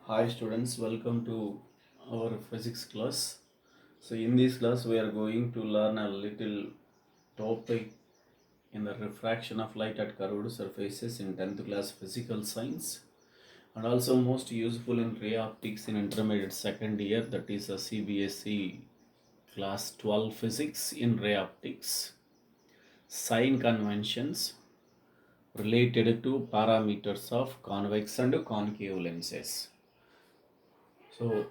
Hi students, welcome to our physics class. So in this class we are going to learn a little topic in the refraction of light at curved surfaces in 10th class physical science, and also most useful in ray optics in intermediate second year, that is a CBSE class 12 physics in ray optics. Sign conventions related to parameters of convex and concave lenses. So,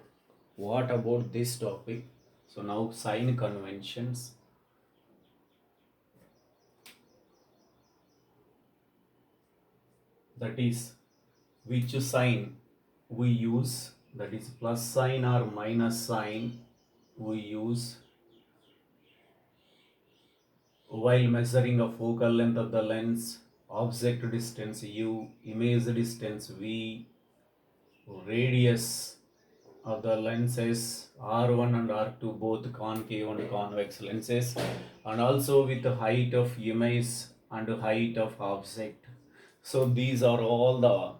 what about this topic? So, now sign conventions, that is, which sign we use, that is, plus sign or minus sign we use while measuring a focal length of the lens, object distance u, image distance v, radius of the lenses R1 and R2, both concave and convex lenses, and also with the height of image and height of object. So these are all the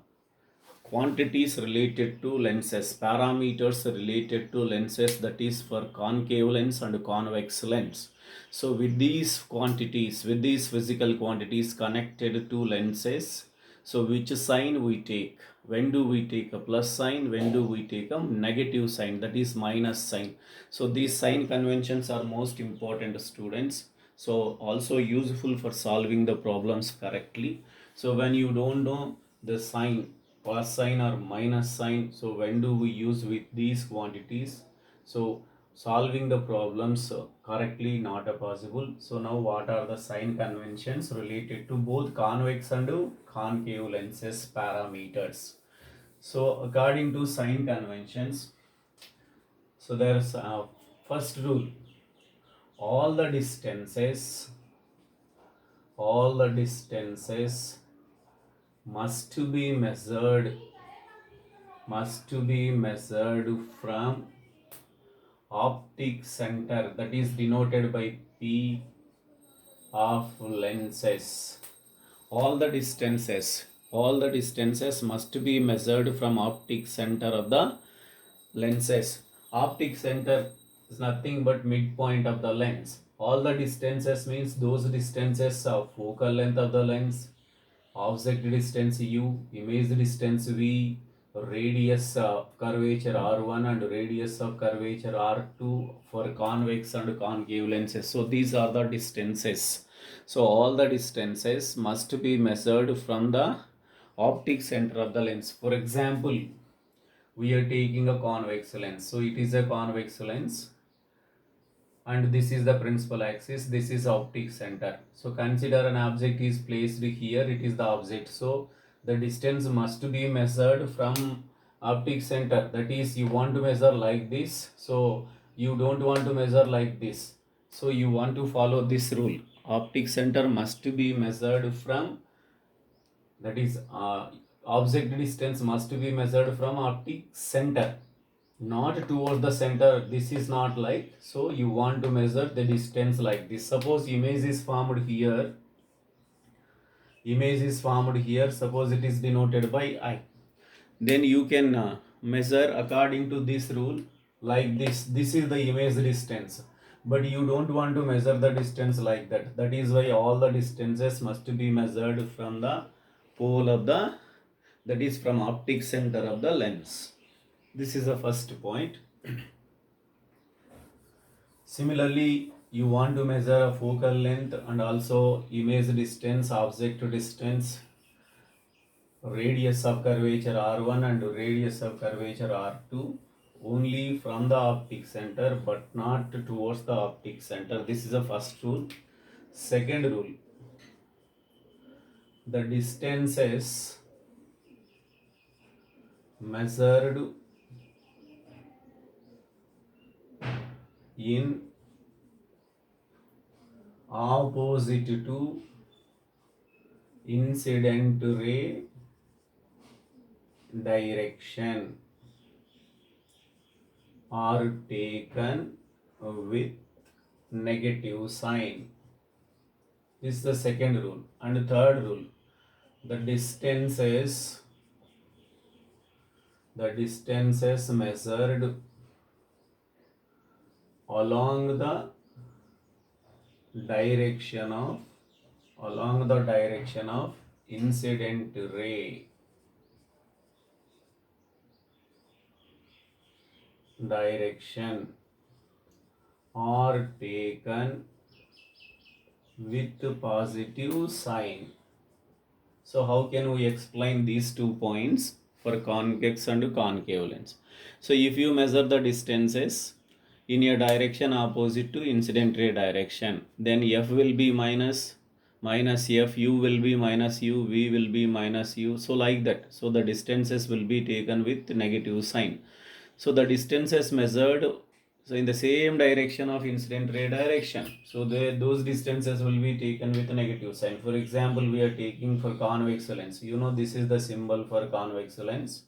quantities related to lenses, parameters related to lenses, that is for concave lens and convex lens. So with these quantities, with these physical quantities connected to lenses, so which sign we take? When do we take a plus sign? When do we take a negative sign, that is minus sign? So these sign conventions are most important, students. So also useful for solving the problems correctly. So when you don't know the sign, plus sign or minus sign, so when do we use with these quantities? So solving the problems correctly not a possible. So now what are the sign conventions related to both convex and concave lenses parameters? So according to sign conventions, so there's first rule: all the distances all the distances must be measured from optic center, that is denoted by P of lenses. All the distances must be measured from optic center of the lenses. Optic center is nothing but midpoint of the lens. All the distances means those distances of focal length of the lens, object distance u, image distance v, radius of curvature r1 and radius of curvature r2 for convex and concave lenses. So these are the distances. So all the distances must be measured from the optic center of the lens. For example, we are taking a convex lens. So it is a convex lens, and this is the principal axis, this is optic center. So consider an object is placed here, it is the object. So the distance must be measured from optic center, that is you want to measure like this, so you don't want to measure like this, so you want to follow this rule: optic center must be measured from, that is object distance must be measured from optic center, not towards the center. This is not like, so you want to measure the distance like this. Suppose image is formed here, suppose it is denoted by I, then you can measure according to this rule like this is the image distance, but you don't want to measure the distance like that. That is why all the distances must be measured from the pole of the, that is from optic center of the lens. This is the first point. Similarly, you want to measure a focal length and also image distance, object distance, radius of curvature r1 and radius of curvature r2 only from the optic center but not towards the optic center. This is the first rule. Second rule: the distances measured in opposite to incident ray direction are taken with negative sign. This is the second rule. And third rule: the distances the distances measured along the direction of incident ray direction are taken with positive sign. So how can we explain these 2 points for convex and concave lens? So if you measure the distances in a direction opposite to incident ray direction, then F will be minus F, U will be minus U, V will be minus U. So like that. So the distances will be taken with negative sign. So the distances measured so in the same direction of incident ray direction. So those distances will be taken with a negative sign. For example, we are taking for convex lens. You know, this is the symbol for convex lens,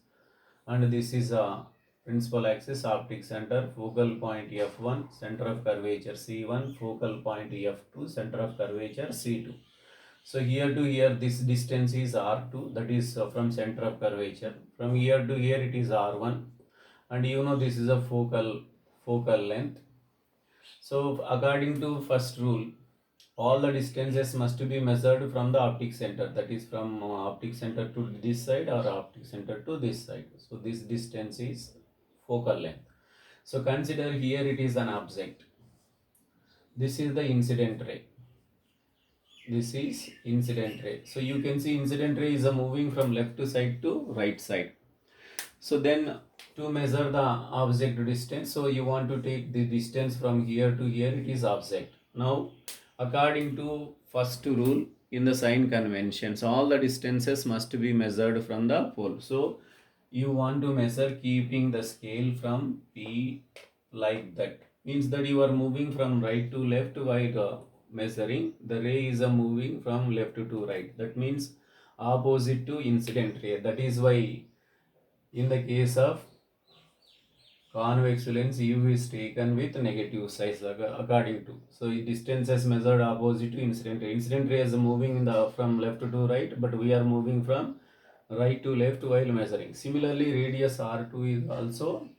and this is a principal axis, optic center, focal point F1, center of curvature C1, focal point F2, center of curvature C2. So here to here this distance is R2, that is from center of curvature. From here to here it is R1, and you know this is a focal length. So according to first rule, all the distances must be measured from the optic center, that is from optic center to this side or optic center to this side. So this distance is focal length. So consider here it is an object. This is the incident ray. This is incident ray. So you can see incident ray is moving from left side to right side. So then to measure the object distance, so you want to take the distance from here to here, it is object. Now according to first rule in the sign conventions, all the distances must be measured from the pole. So you want to measure keeping the scale from P like that. Means that you are moving from right to left while measuring. The ray is moving from left to right. That means opposite to incident ray. That is why in the case of convex lens, U is taken with negative size according to. So distance is measured opposite to incident ray. Incident ray is moving in the from left to right, but we are moving from right to left while measuring. Similarly, radius R2 is also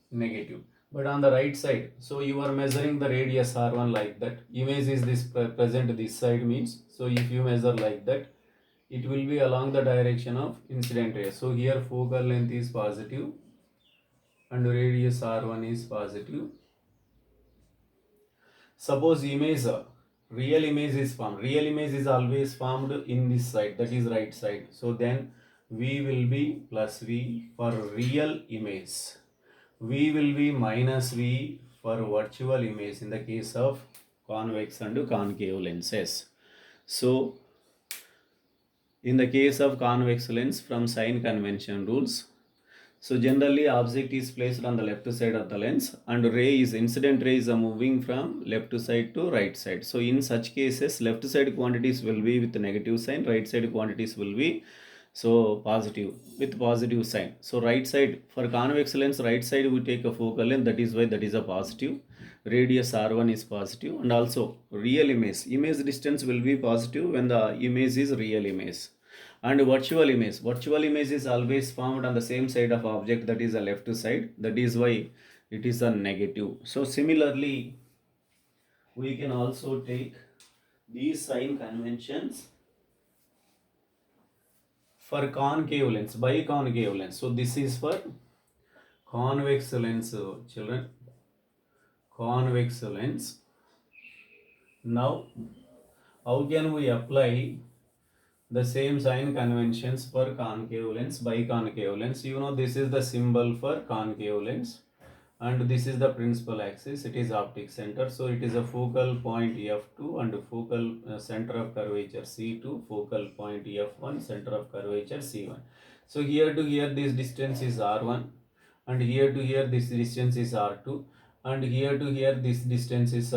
negative, but on the right side. So you are measuring the radius R1 like that. Image is this present this side means. So if you measure like that, it will be along the direction of incident ray. So here focal length is positive and radius R1 is positive. Suppose image, real image is formed. Real image is always formed in this side, that is right side. So then V will be plus V for real image. V will be minus V for virtual image in the case of convex and concave lenses. So in the case of convex lens, from sign convention rules, so generally object is placed on the left side of the lens and incident ray is moving from left side to right side. So in such cases, left side quantities will be with negative sign, right side quantities will be so positive with positive sign. So right side for convex lens, right side we take a focal length, that is why that is a positive. Radius R1 is positive, and also real image distance will be positive when the image is real image. And virtual image is always formed on the same side of object, that is the left side, that is why it is a negative. So similarly we can also take these sign conventions for concave lens, biconcave lens. So this is for convex lens, children, convex lens. Now how can we apply the same sign conventions for concave lens, biconcave lens? You know, this is the symbol for concave lens and this is the principal axis, it is optic center. So it is a focal point F2 and focal center of curvature C2, focal point F1, center of curvature C1. So here to here this distance is R1 and here to here this distance is R2 and here to here this distance is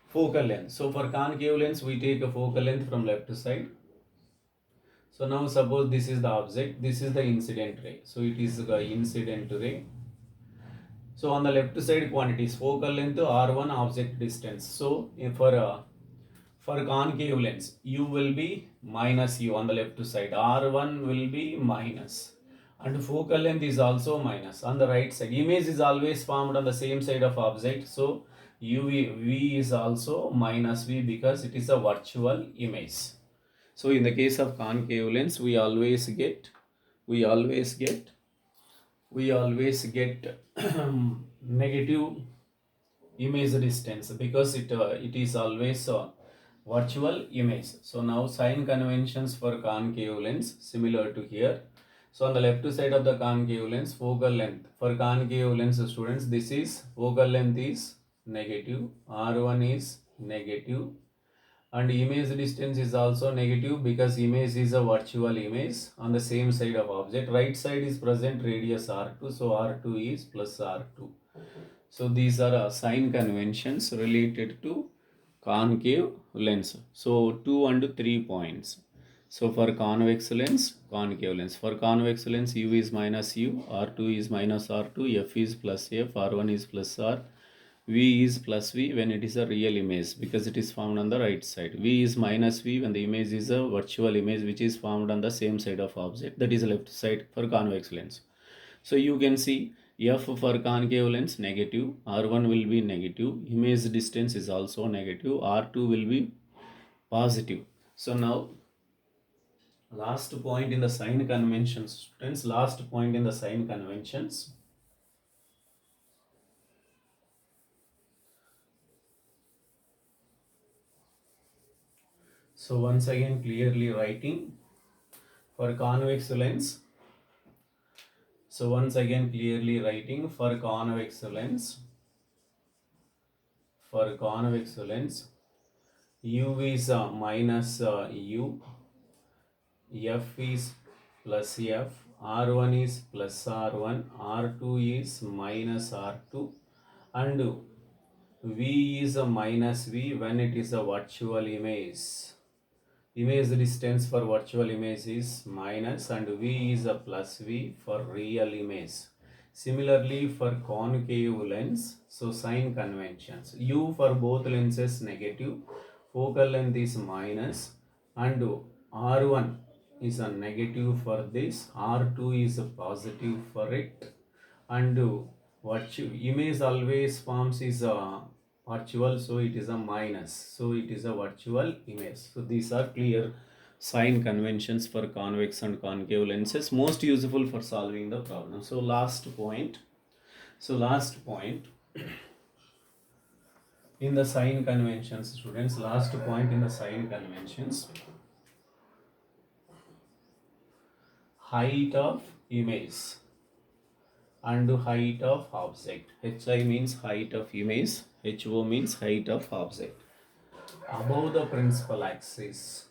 focal length. So for concave lens we take a focal length from left side. So now suppose this is the object, this is the incident ray. So it is the incident ray. So on the left side quantities, focal length R1, object distance. So for concave lens, U will be minus U on the left side. R1 will be minus. and focal length is also minus on the right side. Image is always formed on the same side of object, so v is also minus v because it is a virtual image. So in the case of concave lens, we always get negative image distance because it is always a virtual image. So now sign conventions for concave lens similar to here. So on the left side of the concave lens, focal length for concave lens, students, this is focal length is negative, r1 is negative, and image distance is also negative because image is a virtual image on the same side of object. Right side is present radius r2, so r2 is plus r2. So these are sign conventions related to concave lens. So 2 and 3 points. So for convex lens, concave lens. For convex lens, u is minus u, r2 is minus r2, f is plus f, r1 is plus r, v is plus v when it is a real image because it is formed on the right side. V is minus v when the image is a virtual image which is formed on the same side of object, that is left side for convex lens. So you can see f for concave lens negative, r1 will be negative, image distance is also negative, r2 will be positive. So now last point in the sign conventions, students, last point in the sign conventions. So once again clearly writing for convex lens. So once again clearly writing for convex lens. For convex lens, u is minus u, f is plus f, r1 is plus r1, r2 is minus r2, and v is a minus v when it is a virtual image. Image distance for virtual image is minus and v is a plus v for real image. Similarly for concave lens, so sign conventions. U for both lenses negative, focal length is minus, and R1 is a negative for this, R2 is a positive for it, and image always forms is a virtual, so it is a minus, so it is a virtual image. So these are clear sign conventions for convex and concave lenses, most useful for solving the problem. So last point in the sign conventions, students, last point in the sign conventions, height of image and height of object. Hi means height of image, ho means height of object. Above the principal axis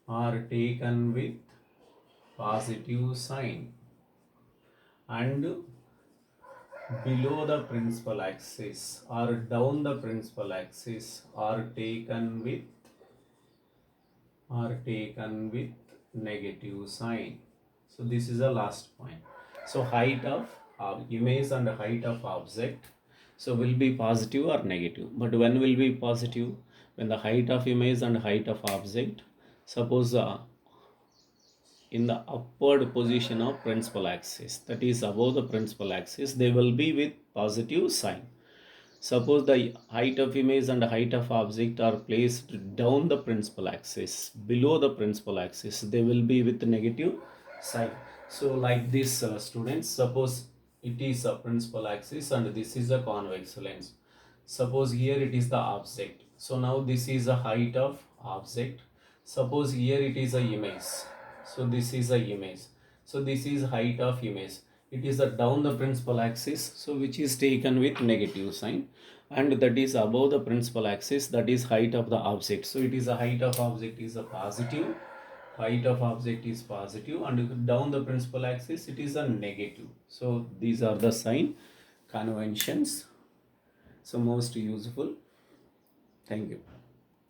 are taken with positive sign, and below the principal axis or down the principal axis are taken with negative sign. So this is the last point. So height of image and height of object, so will be positive or negative. But when will be positive? When the height of image and height of object, suppose in the upward position of principal axis, that is above the principal axis, they will be with positive sign. Suppose the height of image and height of object are placed down the principal axis, below the principal axis, they will be with negative sign. So like this, students, suppose it is a principal axis and this is a convex lens. Suppose here it is the object. So now this is a height of object. Suppose here it is a image. So this is a image. So this is height of image. It is down the principal axis, so which is taken with negative sign, and that is above the principal axis, that is height of the object. So it is a height of object is a positive, height of object is positive, and down the principal axis it is a negative. So these are the sign conventions, so most useful. Thank you.